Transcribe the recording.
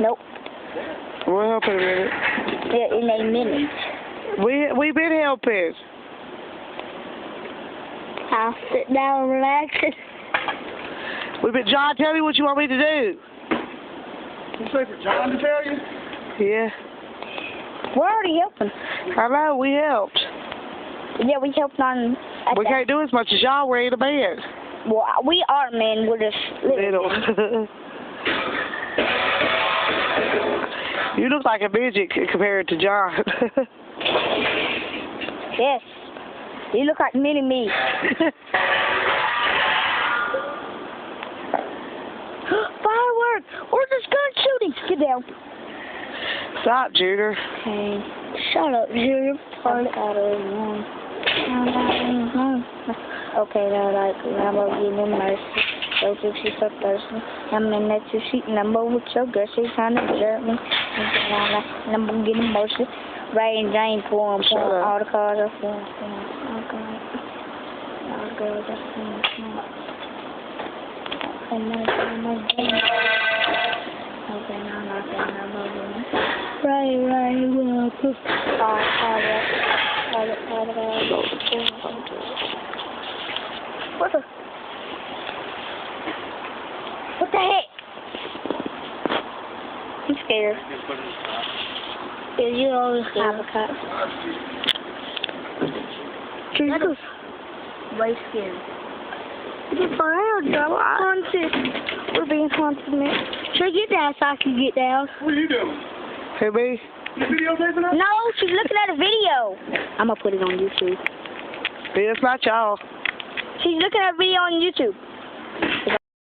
Nope. We'll help in a minute. Yeah, in a minute. We've been helping. I'll sit down and relax. John, tell me what you want me to do. You say for John to tell you? Yeah. We're already helping. I know, we helped. Yeah, we helped on... We can't do as much as y'all. We're in a bed. Well, we are men. We're just little. You look like a midget compared to John. Yes. You look like mini-me. Fireworks! Or there's gun shooting! Get down. Stop, Junior. Okay. Shut up, Junior. Okay, now like Lamborghini Mercy. So if she's so thirsty, I'm in that two-seat number with your girl. She's trying to jerk me. Lamborghini Mercy. Ray and Jane pour them. All the cars are for them. Okay. All the girls are for them. Okay, now I'm not going to Lamborghini. Ray, what? What the heck? I'm scared. Yeah, you always have a cut. Jesus. Way scared. It's around, though. Haunted. We're being haunted, man. Should I get down so I can get down? What are you doing? Hey, me? You videotaping that? No, she's looking at a video. I'm going to put it on YouTube. Yeah, it's not y'all. She's looking at a video on YouTube.